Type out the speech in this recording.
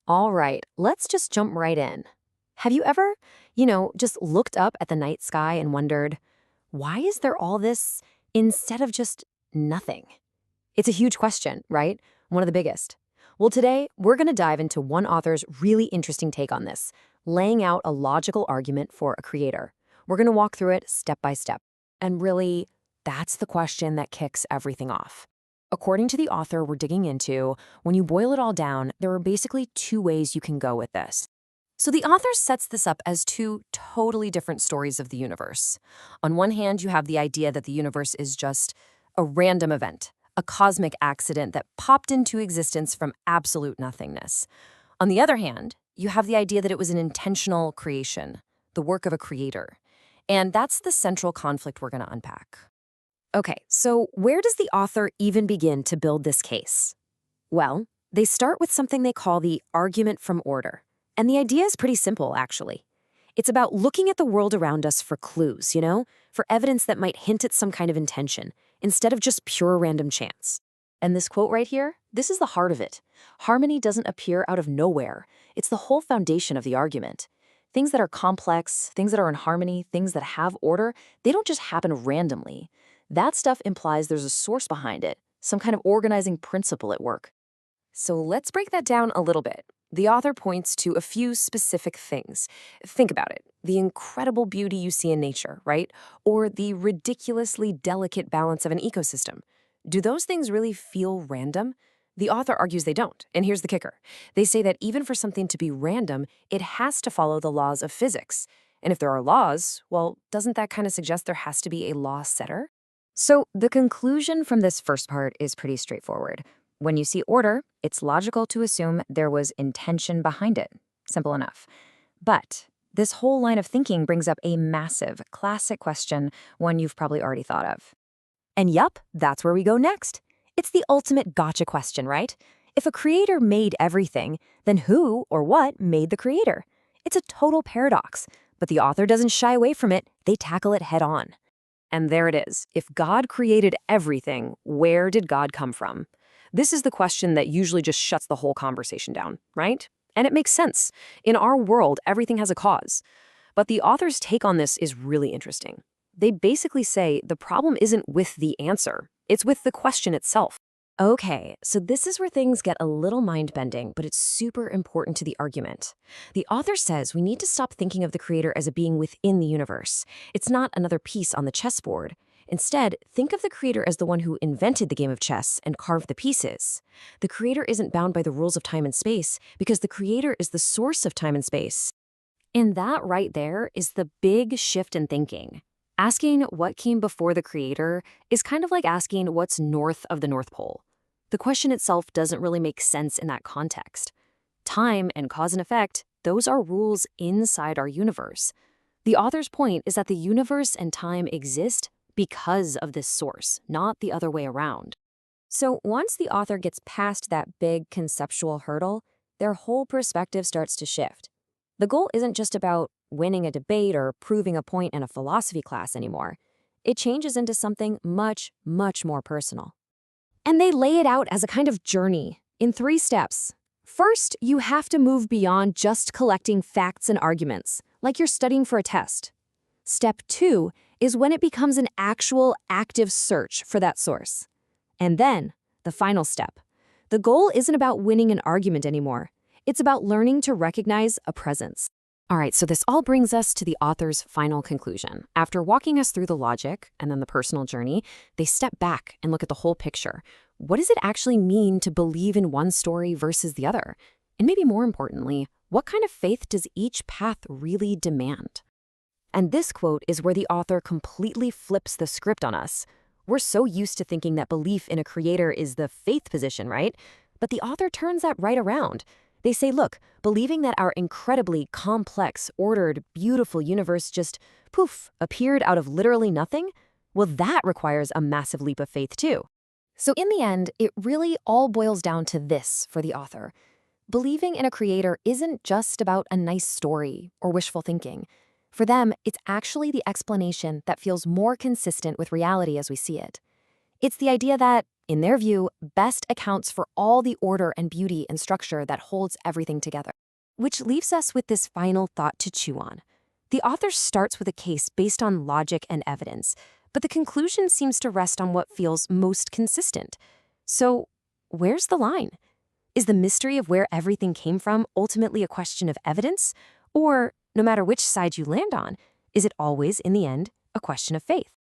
All right, let's just jump right in. Have you ever, just looked up at the night sky and wondered, why is there all this instead of just nothing? It's a huge question, right? One of the biggest. Well, today, we're going to dive into one author's really interesting take on this, laying out a logical argument for a creator. We're going to walk through it step by step. And really, that's the question that kicks everything off. According to the author we're digging into, when you boil it all down, there are basically two ways you can go with this. So the author sets this up as two totally different stories of the universe. On one hand, you have the idea that the universe is just a random event, a cosmic accident that popped into existence from absolute nothingness. On the other hand, you have the idea that it was an intentional creation, the work of a creator. And that's the central conflict we're going to unpack. Okay, so where does the author even begin to build this case? Well, they start with something they call the argument from order. And the idea is pretty simple, actually. It's about looking at the world around us for clues, for evidence that might hint at some kind of intention, instead of just pure random chance. And this quote right here, this is the heart of it. Harmony doesn't appear out of nowhere. It's the whole foundation of the argument. Things that are complex, things that are in harmony, things that have order, they don't just happen randomly. That stuff implies there's a source behind it, some kind of organizing principle at work. So let's break that down a little bit. The author points to a few specific things. Think about it. The incredible beauty you see in nature, right? Or the ridiculously delicate balance of an ecosystem. Do those things really feel random? The author argues they don't, and here's the kicker. They say that even for something to be random, it has to follow the laws of physics. And if there are laws, well, doesn't that kind of suggest there has to be a law setter? So the conclusion from this first part is pretty straightforward. When you see order, it's logical to assume there was intention behind it. Simple enough. But this whole line of thinking brings up a massive, classic question, one you've probably already thought of. And yup, that's where we go next. It's the ultimate gotcha question, right? If a creator made everything, then who or what made the creator? It's a total paradox, but the author doesn't shy away from it. They tackle it head on. And there it is. If God created everything, where did God come from? This is the question that usually just shuts the whole conversation down, right? And it makes sense. In our world, everything has a cause. But the author's take on this is really interesting. They basically say the problem isn't with the answer. It's with the question itself. Okay, so this is where things get a little mind-bending, but it's super important to the argument. The author says we need to stop thinking of the creator as a being within the universe. It's not another piece on the chessboard. Instead, think of the creator as the one who invented the game of chess and carved the pieces. The creator isn't bound by the rules of time and space because the creator is the source of time and space. And that right there is the big shift in thinking. Asking what came before the creator is kind of like asking what's north of the North Pole. The question itself doesn't really make sense in that context. Time and cause and effect, those are rules inside our universe. The author's point is that the universe and time exist because of this source, not the other way around. So once the author gets past that big conceptual hurdle, their whole perspective starts to shift. The goal isn't just about winning a debate or proving a point in a philosophy class anymore. It changes into something much, much more personal. And they lay it out as a kind of journey in 3 steps. First, you have to move beyond just collecting facts and arguments, like you're studying for a test. Step 2 is when it becomes an actual active search for that source. And then, the final step. The goal isn't about winning an argument anymore. It's about learning to recognize a presence. All right, so this all brings us to the author's final conclusion. After walking us through the logic and then the personal journey, they step back and look at the whole picture. What does it actually mean to believe in one story versus the other? And maybe more importantly, what kind of faith does each path really demand? And this quote is where the author completely flips the script on us. We're so used to thinking that belief in a creator is the faith position, right? But the author turns that right around. They say, look, believing that our incredibly complex, ordered, beautiful universe just, poof, appeared out of literally nothing, well, that requires a massive leap of faith too. So in the end, it really all boils down to this for the author. Believing in a creator isn't just about a nice story or wishful thinking. For them, it's actually the explanation that feels more consistent with reality as we see it. It's the idea that In their view, best accounts for all the order and beauty and structure that holds everything together. Which leaves us with this final thought to chew on. The author starts with a case based on logic and evidence, but the conclusion seems to rest on what feels most consistent. So, where's the line? Is the mystery of where everything came from ultimately a question of evidence? Or, no matter which side you land on, is it always, in the end, a question of faith?